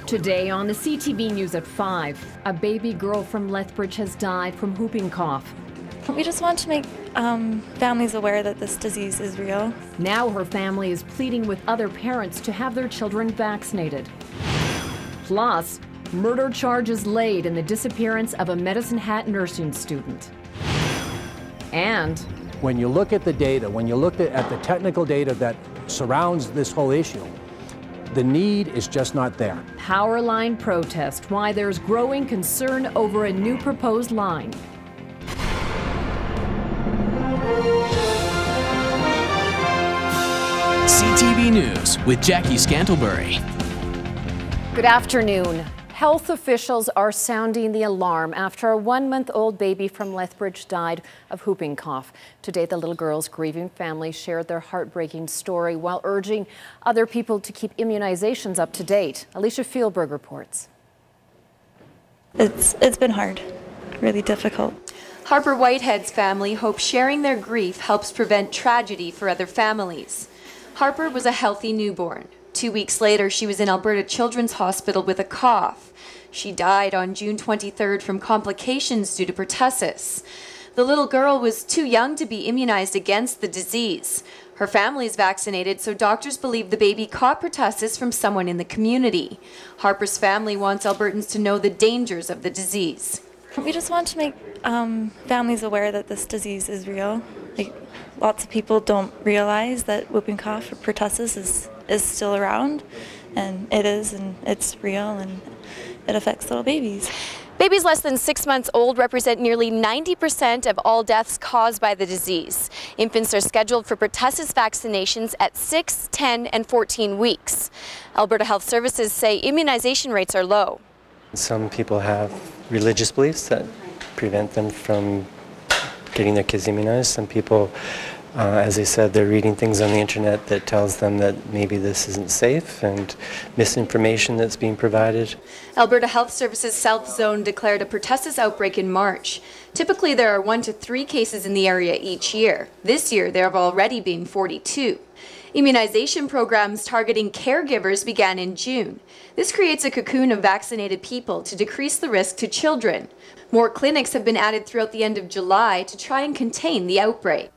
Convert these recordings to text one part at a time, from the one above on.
Today on the CTV News at 5, a baby girl from Lethbridge has died from whooping cough. We just want to make families aware that this disease is real. Now her family is pleading with other parents to have their children vaccinated. Plus, murder charges laid in the disappearance of a Medicine Hat nursing student. And when you look at the data, when you look at the technical data that surrounds this whole issue, the need is just not there. Power line protest, why there's growing concern over a new proposed line. CTV News with Jackie Scantlebury. Good afternoon. Health officials are sounding the alarm after a one-month-old baby from Lethbridge died of whooping cough. Today, the little girl's grieving family shared their heartbreaking story while urging other people to keep immunizations up to date. Alicia Fieldberg reports. It's been hard, really difficult. Harper Whitehead's family hopes sharing their grief helps prevent tragedy for other families. Harper was a healthy newborn. 2 weeks later, she was in Alberta Children's Hospital with a cough. She died on June 23rd from complications due to pertussis. The little girl was too young to be immunized against the disease. Her family is vaccinated, so doctors believe the baby caught pertussis from someone in the community. Harper's family wants Albertans to know the dangers of the disease. We just want to make families aware that this disease is real. Lots of people don't realize that whooping cough or pertussis is still around, and it is, and it's real, and it affects little babies. Babies less than 6 months old represent nearly 90% of all deaths caused by the disease. Infants are scheduled for pertussis vaccinations at 6, 10, and 14 weeks. Alberta Health Services say immunization rates are low. Some people have religious beliefs that prevent them from getting their kids immunized. Some people, as I said, they're reading things on the internet that tells them that maybe this isn't safe, and misinformation that's being provided. Alberta Health Services South Zone declared a pertussis outbreak in March. Typically there are 1 to 3 cases in the area each year. This year there have already been 42. Immunization programs targeting caregivers began in June. This creates a cocoon of vaccinated people to decrease the risk to children. More clinics have been added throughout the end of July to try and contain the outbreak.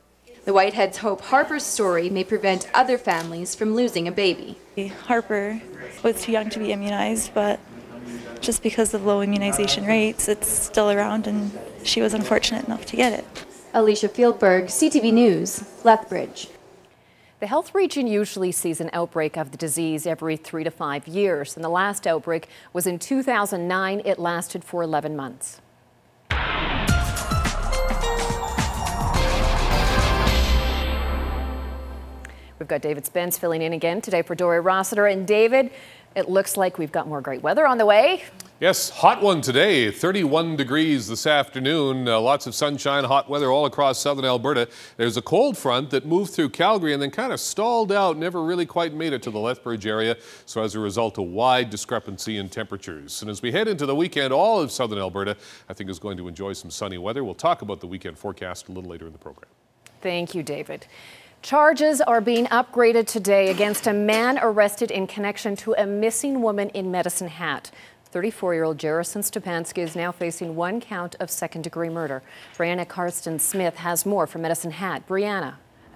The Whiteheads hope Harper's story may prevent other families from losing a baby. Harper was too young to be immunized, but just because of low immunization rates, it's still around, and she was unfortunate enough to get it. Alicia Fieldberg, CTV News, Lethbridge. The health region usually sees an outbreak of the disease every 3 to 5 years, and the last outbreak was in 2009. It lasted for 11 months. We've got David Spence filling in again today for Dory Rossiter. And David, it looks like we've got more great weather on the way. Yes, hot one today, 31 degrees this afternoon, lots of sunshine, hot weather all across southern Alberta. There's a cold front that moved through Calgary and then kind of stalled out, never really quite made it to the Lethbridge area. So as a result, a wide discrepancy in temperatures. And as we head into the weekend, all of southern Alberta, I think, is going to enjoy some sunny weather. We'll talk about the weekend forecast a little later in the program. Thank you, David. Charges are being upgraded today against a man arrested in connection to a missing woman in Medicine Hat. 34-year-old Jarrison Stepanski is now facing 1 count of second-degree murder. Brianna Karsten-Smith has more from Medicine Hat. Brianna.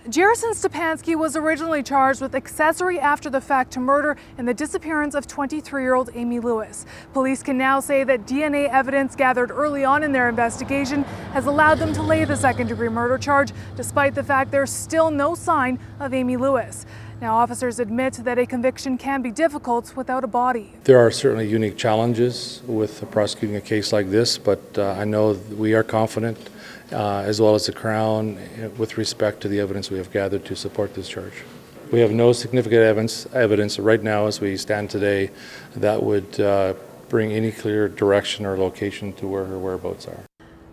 Jarrison Stepanski was originally charged with accessory after the fact to murder in the disappearance of 23-year-old Amy Lewis. Police can now say that DNA evidence gathered early on in their investigation has allowed them to lay the second-degree murder charge, despite the fact there's still no sign of Amy Lewis. Now, officers admit that a conviction can be difficult without a body. There are certainly unique challenges with prosecuting a case like this, but I know we are confident, as well as the Crown, with respect to the evidence we have gathered to support this charge. We have no significant evidence right now as we stand today that would bring any clear direction or location to where her whereabouts are.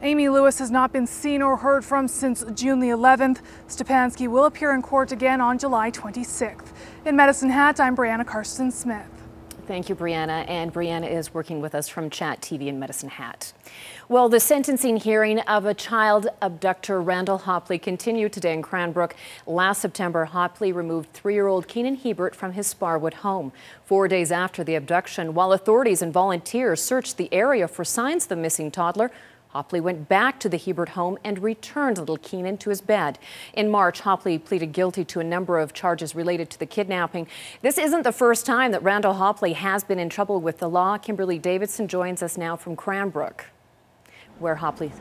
Amy Lewis has not been seen or heard from since June the 11th. Stepanski will appear in court again on July 26th. In Medicine Hat, I'm Brianna Karsten-Smith. Thank you, Brianna. And Brianna is working with us from Chat TV in Medicine Hat. Well, the sentencing hearing of a child abductor, Randall Hopley, continued today in Cranbrook. Last September, Hopley removed 3-year-old Keenan Hebert from his Sparwood home. 4 days after the abduction, while authorities and volunteers searched the area for signs of the missing toddler, Hopley went back to the Hebert home and returned little Keenan to his bed. In March, Hopley pleaded guilty to a number of charges related to the kidnapping. This isn't the first time that Randall Hopley has been in trouble with the law. Kimberly Davidson joins us now from Cranbrook, where Hopley's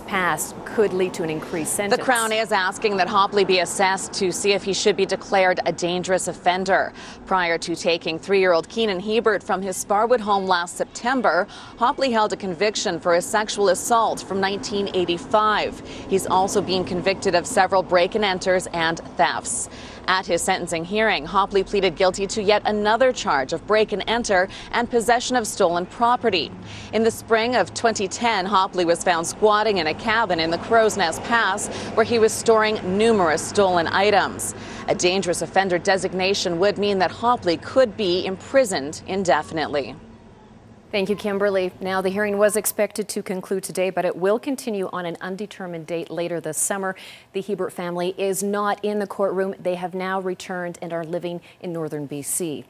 past could lead to an increased sentence. The Crown is asking that Hopley be assessed to see if he should be declared a dangerous offender. Prior to taking 3-year-old Keenan Hebert from his Sparwood home last September, Hopley held a conviction for a sexual assault from 1985. He's also being convicted of several break-and-enters and thefts. At his sentencing hearing, Hopley pleaded guilty to yet another charge of break-and-enter and possession of stolen property. In the spring of 2010, Hopley was found squatting in a cabin in the Crow's Nest Pass where he was storing numerous stolen items. A dangerous offender designation would mean that Hopley could be imprisoned indefinitely. Thank you, Kimberly. Now, the hearing was expected to conclude today, but it will continue on an undetermined date later this summer. The Hebert family is not in the courtroom. They have now returned and are living in northern BC.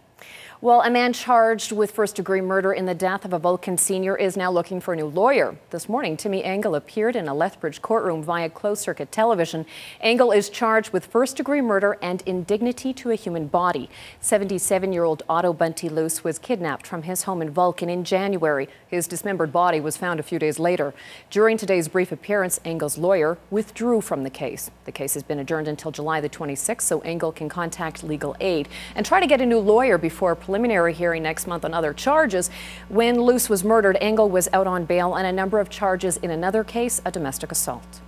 Well, a man charged with first-degree murder in the death of a Vulcan senior is now looking for a new lawyer. This morning, Timmy Engel appeared in a Lethbridge courtroom via closed-circuit television. Engel is charged with first-degree murder and indignity to a human body. 77-year-old Otto Bunty Luce was kidnapped from his home in Vulcan in January. His dismembered body was found a few days later. During today's brief appearance, Engel's lawyer withdrew from the case. The case has been adjourned until July the 26th, so Engel can contact legal aid and try to get a new lawyer before a preliminary hearing next month on other charges. When Luce was murdered, Engel was out on bail on a number of charges in another case, a domestic assault.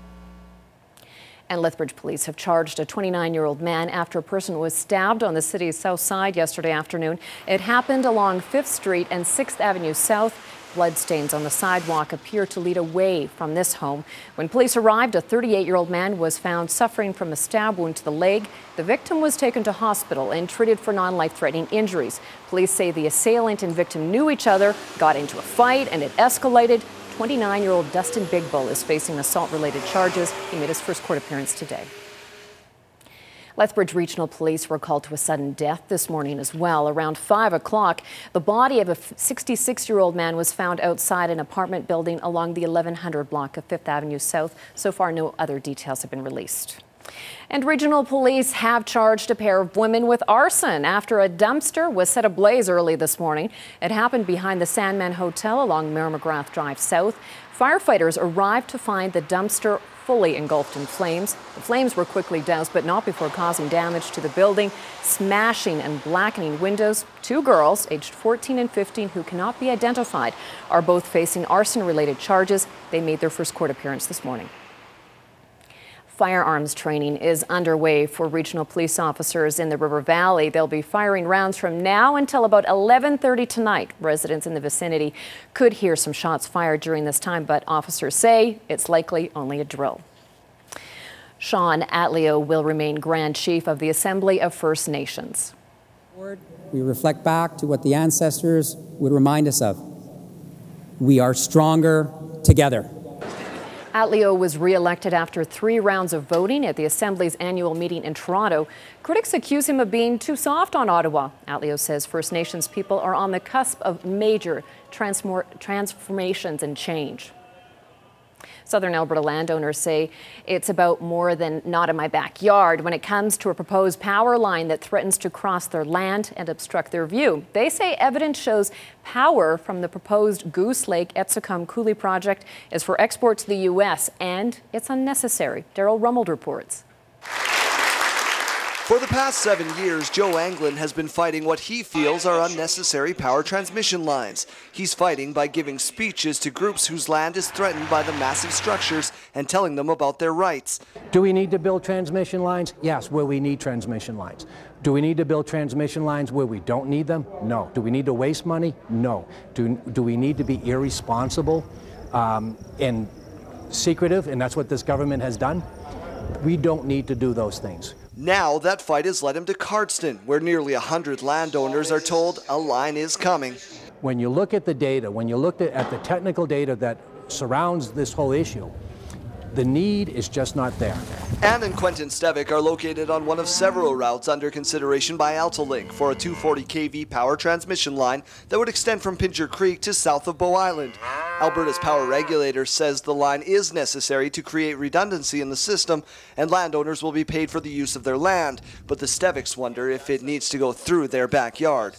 And Lethbridge police have charged a 29-year-old man after a person was stabbed on the city's south side yesterday afternoon. It happened along 5th Street and 6th Avenue South. Bloodstains on the sidewalk appear to lead away from this home. When police arrived, a 38-year-old man was found suffering from a stab wound to the leg. The victim was taken to hospital and treated for non-life-threatening injuries. Police say the assailant and victim knew each other, got into a fight, and it escalated. 29-year-old Dustin Big Bull is facing assault-related charges. He made his first court appearance today. Lethbridge Regional Police were called to a sudden death this morning as well. Around 5 o'clock, the body of a 66-year-old man was found outside an apartment building along the 1100 block of 5th Avenue South. So far, no other details have been released. And regional police have charged a pair of women with arson after a dumpster was set ablaze early this morning. It happened behind the Sandman Hotel along Mary-McGrath Drive South. Firefighters arrived to find the dumpster fully engulfed in flames. The flames were quickly doused, but not before causing damage to the building, smashing and blackening windows. 2 girls, aged 14 and 15, who cannot be identified, are both facing arson-related charges. They made their first court appearance this morning. Firearms training is underway for regional police officers in the River Valley. They'll be firing rounds from now until about 11:30 tonight. Residents in the vicinity could hear some shots fired during this time, but officers say it's likely only a drill. Sean Atleo will remain Grand Chief of the Assembly of First Nations. We reflect back to what the ancestors would remind us of. We are stronger together. Atleo was re-elected after 3 rounds of voting at the Assembly's annual meeting in Toronto. Critics accuse him of being too soft on Ottawa. Atleo says First Nations people are on the cusp of major transformations and change. Southern Alberta landowners say it's about more than not in my backyard when it comes to a proposed power line that threatens to cross their land and obstruct their view. They say evidence shows power from the proposed Goose Lake Etsicum Coulee project is for export to the U.S. and it's unnecessary. Daryl Rummold reports. For the past 7 years, Joe Anglin has been fighting what he feels are unnecessary power transmission lines. He's fighting by giving speeches to groups whose land is threatened by the massive structures and telling them about their rights. Do we need to build transmission lines? Yes, where we need transmission lines. Do we need to build transmission lines where we don't need them? No. Do we need to waste money? No. Do we need to be irresponsible and secretive, and that's what this government has done? We don't need to do those things. Now that fight has led him to Cardston, where nearly 100 landowners are told a line is coming. When you look at the data, when you look at the technical data that surrounds this whole issue, the need is just not there. Ann and Quentin Stevick are located on one of several routes under consideration by AltaLink for a 240 kV power transmission line that would extend from Pincher Creek to south of Bow Island. Alberta's power regulator says the line is necessary to create redundancy in the system, and landowners will be paid for the use of their land, but the Stevicks wonder if it needs to go through their backyard.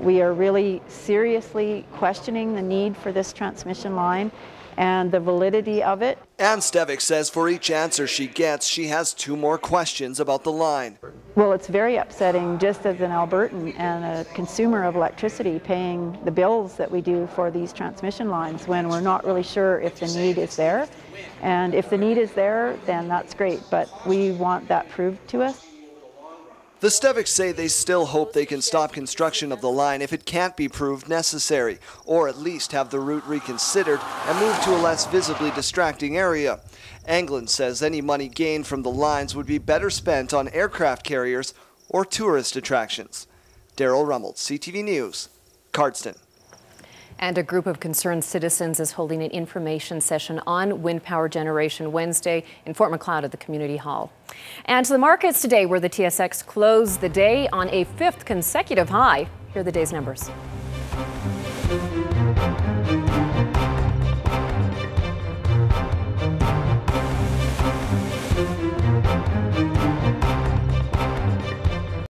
We are really seriously questioning the need for this transmission line and the validity of it. Ann Stevick says for each answer she gets, she has 2 more questions about the line. Well, it's very upsetting just as an Albertan and a consumer of electricity paying the bills that we do for these transmission lines when we're not really sure if the need is there. And if the need is there, then that's great, but we want that proved to us. The Stevicks say they still hope they can stop construction of the line if it can't be proved necessary, or at least have the route reconsidered and move to a less visibly distracting area. Anglin says any money gained from the lines would be better spent on aircraft carriers or tourist attractions. Daryl Rummel, CTV News, Cardston. And a group of concerned citizens is holding an information session on wind power generation Wednesday in Fort Macleod at the Community Hall. And to the markets today, where the TSX closed the day on a 5th consecutive high. Here are the day's numbers.